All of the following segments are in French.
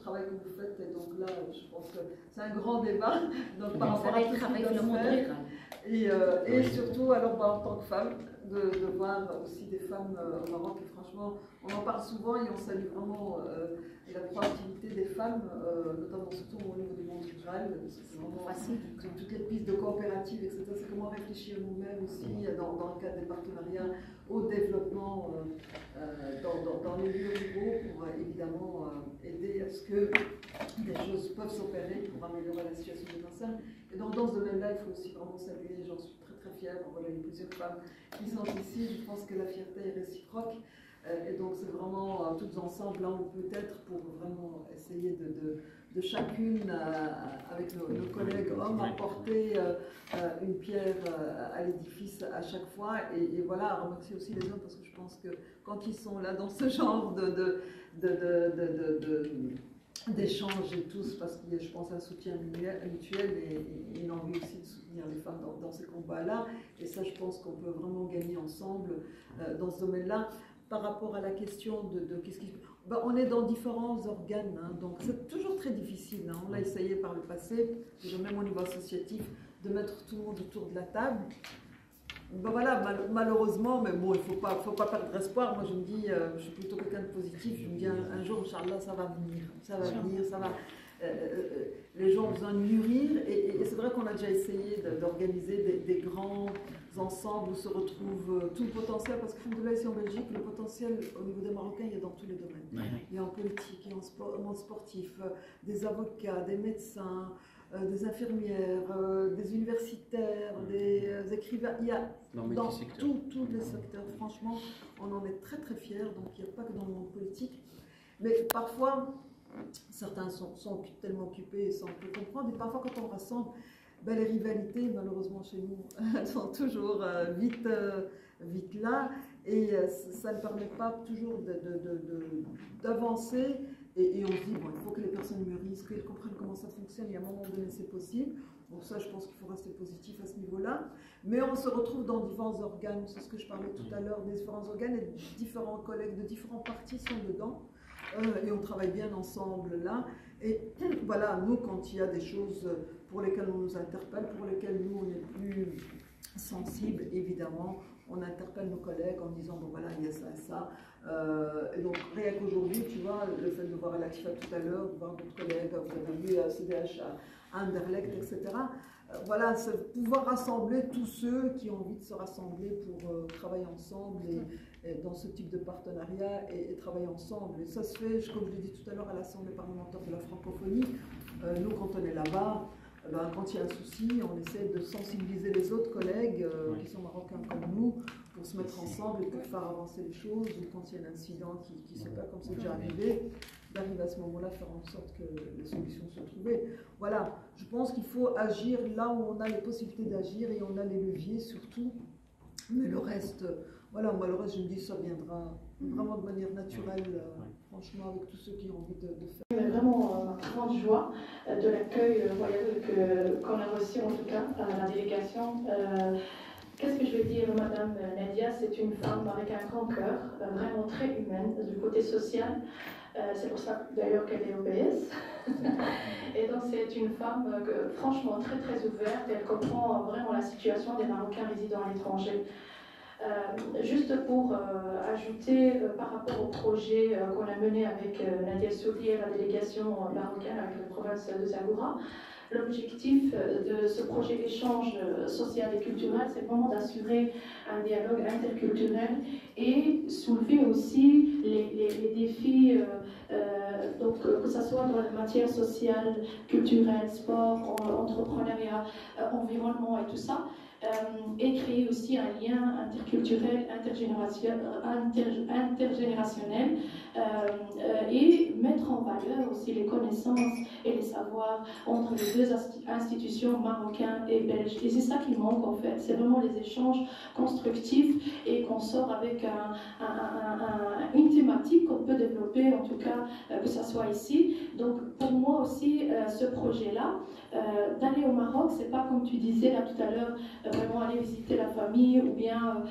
travail que vous faites. Et donc là, je pense que c'est un grand débat. Donc, par rapport à tout ce et surtout, alors, en tant que femme, de voir aussi des femmes au Maroc. Et franchement, on en parle souvent et on salue vraiment la proactivité des femmes, notamment surtout au niveau du monde rural. C'est vraiment facile. Toutes les pistes de coopératives, etc. C'est comment réfléchir nous-mêmes aussi dans le cadre des partenariats au développement dans les lieux ruraux pour évidemment aider à ce que des choses peuvent s'opérer pour améliorer la situation des personnes. Et donc dans ce domaine-là, il faut aussi vraiment saluer, j'en suis très très fière. Voilà, il y a plusieurs femmes qui sont ici, je pense que la fierté est réciproque. Et donc c'est vraiment toutes ensemble, là on peut être pour vraiment essayer de chacune, avec nos collègues hommes, apporter une pierre à l'édifice à chaque fois. Et voilà, remercier aussi les hommes parce que je pense que quand ils sont là dans ce genre d'échanges et tous, parce qu'il y a, je pense, un soutien mutuel et une envie aussi de soutenir les femmes dans ces combats-là. Et ça, je pense qu'on peut vraiment gagner ensemble dans ce domaine-là. Par rapport à la question de qu'est-ce qui... Ben, on est dans différents organes, hein, donc c'est toujours très difficile. Hein. On l'a essayé par le passé, déjà même au niveau associatif, de mettre tout le monde autour de la table. Ben voilà, malheureusement, mais bon, il ne faut pas perdre espoir. Moi, je me dis, je suis plutôt quelqu'un de positif. Je me dis, un jour, Inch'Allah, ça va venir. Ça va venir, ça va... les gens ont besoin de mûrir. Et c'est vrai qu'on a déjà essayé d'organiser des grands ensembles où se retrouve tout le potentiel. Parce que là, ici en Belgique, le potentiel au niveau des Marocains, il y a dans tous les domaines. Il y a en politique, il y a en monde sportif, des avocats, des médecins, des infirmières, des universitaires, des écrivains, il y a dans tous les secteurs. Franchement, on en est très très fiers, donc il n'y a pas que dans le monde politique. Mais parfois, certains sont tellement occupés sans peu comprendre, et parfois quand on rassemble, ben, les rivalités, malheureusement chez nous, elles sont toujours vite là, et ça ne permet pas toujours d'avancer. Et on se dit, bon, il faut que les personnes mûrissent, qu'elles comprennent comment ça fonctionne, et à un moment donné, c'est possible. Donc ça, je pense qu'il faut rester positif à ce niveau-là. Mais on se retrouve dans différents organes, c'est ce que je parlais tout à l'heure, des différents organes, et différents collègues de différents partis sont dedans. Et on travaille bien ensemble là. Et voilà, nous, quand il y a des choses pour lesquelles on nous interpelle, pour lesquelles nous, on est plus sensibles, évidemment, on interpelle nos collègues en disant, bon voilà, il y a ça et ça. Et donc, rien qu'aujourd'hui, tu vois, le fait de voir Al-Aksha tout à l'heure, de voir d'autres collègues, vous avez vu CDH à Anderlecht, etc. Voilà, c'est pouvoir rassembler tous ceux qui ont envie de se rassembler pour travailler ensemble et dans ce type de partenariat et travailler ensemble. Et ça se fait, comme je l'ai dit tout à l'heure, à l'Assemblée parlementaire de la francophonie. Nous, quand on est là-bas, ben, quand il y a un souci, on essaie de sensibiliser les autres collègues qui sont marocains comme nous pour se mettre ensemble et pour faire avancer les choses. Ou quand il y a un incident qui se passe comme c'est déjà arrivé, d'arriver à ce moment-là, faire en sorte que les solutions soient trouvées. Voilà, je pense qu'il faut agir là où on a les possibilités d'agir et on a les leviers surtout. Mais le reste, voilà, moi le reste, je me dis, ça viendra vraiment de manière naturelle, franchement, avec tous ceux qui ont envie de faire. Mais vraiment ma grande joie de l'accueil royal qu'on a reçu, en tout cas, à la délégation. Qu'est-ce que je vais dire, Madame Nadia? C'est une femme avec un grand cœur, vraiment très humaine du côté social. C'est pour ça d'ailleurs qu'elle est OBS. Et donc c'est une femme franchement très très ouverte. Elle comprend vraiment la situation des Marocains résidant à l'étranger. Juste pour ajouter par rapport au projet qu'on a mené avec Nadia Soudi et la délégation marocaine avec la province de Zagora, l'objectif de ce projet d'échange social et culturel, c'est vraiment d'assurer un dialogue interculturel et soulever aussi les défis, donc, que ce soit dans la matière sociale, culturelle, sport, entrepreneuriat, environnement et tout ça. Et créer aussi un lien interculturel, intergénérationnel et mettre en valeur aussi les connaissances et les savoirs entre les deux institutions marocaines et belges. Et c'est ça qui manque en fait, c'est vraiment les échanges constructifs et qu'on sort avec une thématique qu'on peut développer, en tout cas que ce soit ici. Donc pour moi aussi, ce projet-là, d'aller au Maroc, c'est pas comme tu disais là tout à l'heure, vraiment aller visiter la famille ou bien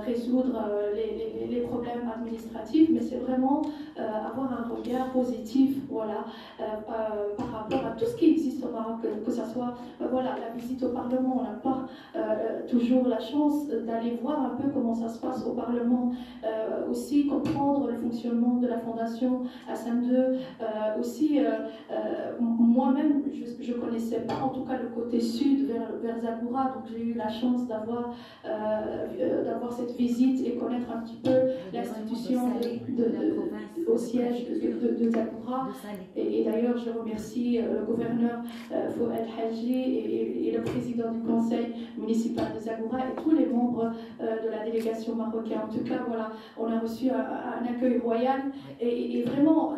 résoudre les problèmes administratifs, mais c'est vraiment avoir un regard positif, voilà, par rapport à tout ce qui existe au Maroc, que ce soit voilà, la visite au Parlement. On n'a pas toujours la chance d'aller voir un peu comment ça se passe au Parlement, aussi comprendre le fonctionnement de la fondation Hassan II, aussi moi-même je ne connaissais pas en tout cas le côté sud vers Zagoura, donc j'ai eu la chance d'avoir cette visite et connaître un petit peu l'institution au siège de Zagoura. Et d'ailleurs je remercie le gouverneur Fouad Haji et le président du conseil municipal de Zagoura et tous les membres de la délégation marocaine. En tout cas, voilà, on a reçu un accueil royal et vraiment,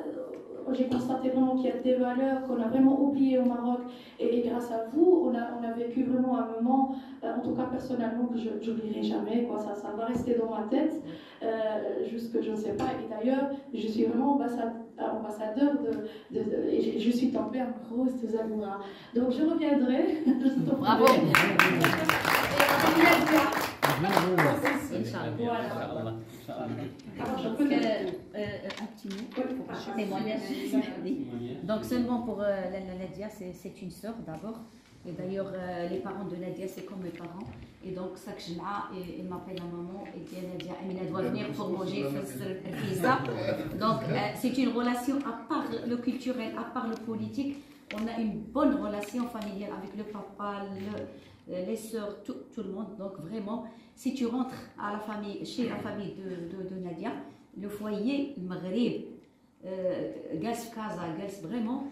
j'ai constaté vraiment qu'il y a des valeurs qu'on a vraiment oubliées au Maroc et grâce à vous, on a vécu vraiment un moment, en tout cas personnellement, que je n'oublierai jamais, quoi. Ça va rester dans ma tête, jusque je ne sais pas. Et d'ailleurs, je suis vraiment ambassadeur et je suis tombée amoureuse de Zagoura. Donc je reviendrai. Bravo. Voilà. Alors, je peux un petit mot pour témoignage. Donc seulement pour Nadia, c'est une sœur d'abord. Et d'ailleurs, les parents de Nadia, c'est comme mes parents. Et donc, chaque jumaa, il m'appelle la maman et dit Nadia, Amina doit venir pour manger le pizza. Donc, c'est une relation à part le culturel, à part le politique. On a une bonne relation familiale avec le papa, les sœurs, tout le monde. Donc, vraiment, si tu rentres à la famille, chez la famille de Nadia, le foyer, le Maghreb, Gals Casa, Gals, vraiment.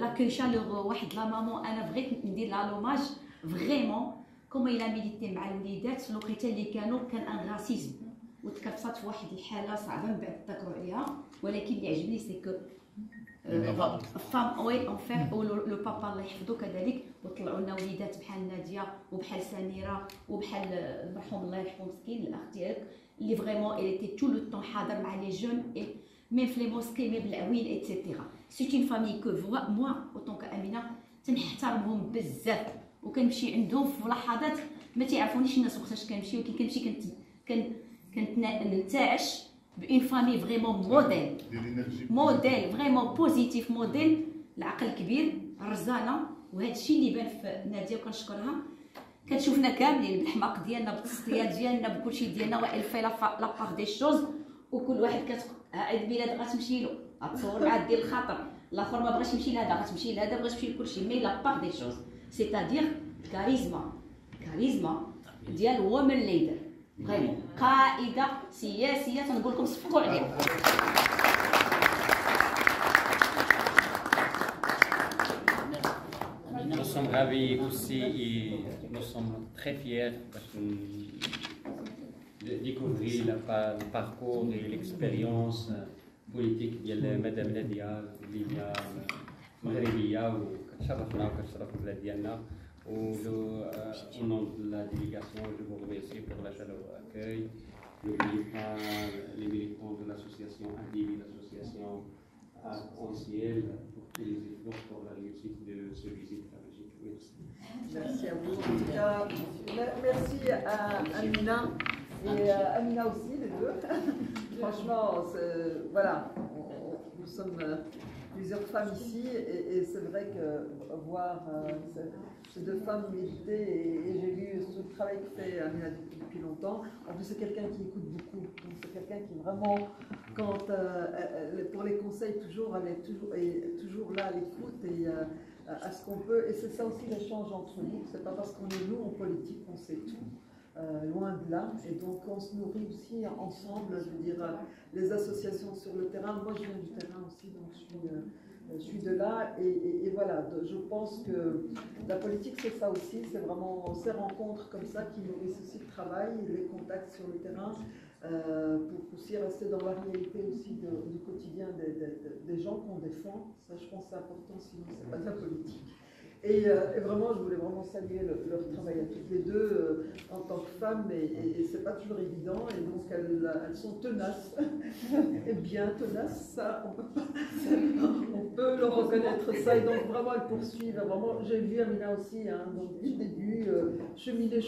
L'accueil chaleureux واحد لا مامون انا بغيت ندير لها لوماج فريمون كما الى ميليتي مع الوليدات الوقيته اللي كان ان راسيزم وتكبصات في واحد الحاله صعبه من بعد تذكروا عليها ولكن اللي عجبني سي كو فام وي اونفير لو بابا الله يحفظو كذلك وطلعوا لنا وليدات بحال ناديه وبحال سميره وبحال المرحوم الله يرحمه مسكين الاخ ديالك اللي فريمون elle était tout le temps حاضر مع لي جون et même في لي موسكي même بالعوين ايتترا. C'est une famille que moi, autant qu'Amina, تنحترمهم بزاف وكنمشي عندهم في لحظات ما تيعرفونيش الناس وقتاش كنمشي ولكن كنمشي كنتنتعش بإن فامي فريمون موديل فريمون بوزيتيف موديل العقل كبير رزانه وهذا الشيء اللي بان في ناديه وكنشكرها كتشوفنا كاملين بالحماق ديالنا بالتصفيات ديالنا بكلشي ديالنا وإل في لابار دي شوز وكل واحد عيد ميلاد غتمشي له غتصور مع ديال الخاطر الاخر ما بغاش يمشي لهذا غتمشي لهذا بغاش تمشي لكلشي مي لابار دي شوز سيتادير كاريزما ديال وومن ليدر فريمون قائده سياسيه تنقول لكم صفقوا عليها. Nous sommes ravis aussi et nous sommes très fiers de découvrir le parcours et l'expérience politique ديال مدام نادية اللي هي مغربية وكتشرفنا وكتشرف البلاد ديالنا. Au nom de la délégation, je vous remercie pour la chaleureux accueil. N'oubliez pas les militants de l'association ADIB, l'association Arc-en-Ciel, pour tous les efforts pour la réussite de ce visite à Belgique. Merci à vous. En tout cas, merci à Amina et Amina aussi, les deux. Franchement, voilà, nous sommes plusieurs femmes ici et c'est vrai que voir ces deux femmes militer et j'ai vu ce travail que fait Amina depuis longtemps. En plus, c'est quelqu'un qui écoute beaucoup. C'est quelqu'un qui vraiment, quand pour les conseils, elle est toujours là à l'écoute et à ce qu'on peut. Et c'est ça aussi l'échange entre nous. C'est pas parce qu'on est nous en politique qu'on sait tout. Loin de là, et donc on se nourrit aussi ensemble, je veux dire, les associations sur le terrain. Moi, je viens du terrain aussi, donc je suis de là, et voilà, je pense que la politique, c'est ça aussi, c'est vraiment ces rencontres comme ça qui nourrissent aussi le travail, les contacts sur le terrain, pour aussi rester dans la réalité aussi du quotidien des gens qu'on défend. Ça, je pense que c'est important, sinon c'est pas de la politique. Et vraiment, je voulais vraiment saluer leur travail à toutes les deux en tant que femmes, et c'est pas toujours évident, et donc elles sont tenaces, et bien tenaces, ça, on peut leur reconnaître ça, et donc vraiment elles poursuivent, vraiment, j'ai vu Amina aussi, hein, donc du début, cheminer,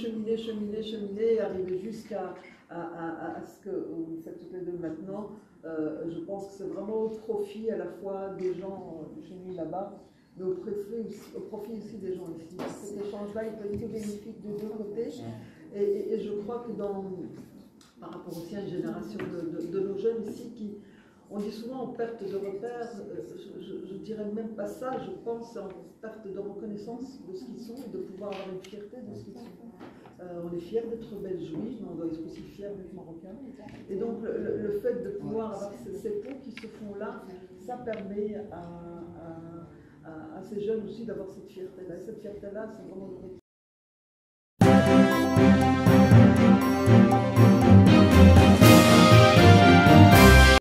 et arriver jusqu'à ce que vous faites toutes les deux maintenant. Je pense que c'est vraiment au profit à la fois des gens chez nous là-bas, mais au profit aussi des gens ici. Cet échange-là, il peut être bénéfique de deux côtés. Et je crois que par rapport aussi à une génération de nos jeunes ici, on dit souvent en perte de repères, je ne dirais même pas ça, je pense en perte de reconnaissance de ce qu'ils sont et de pouvoir avoir une fierté de ce qu'ils sont. On est fiers d'être belges, oui, mais on doit être aussi fiers d'être marocains. Et donc le fait de pouvoir avoir ces ponts qui se font là, ça permet à ces jeunes aussi d'avoir cette fierté-là. Et cette fierté-là, c'est vraiment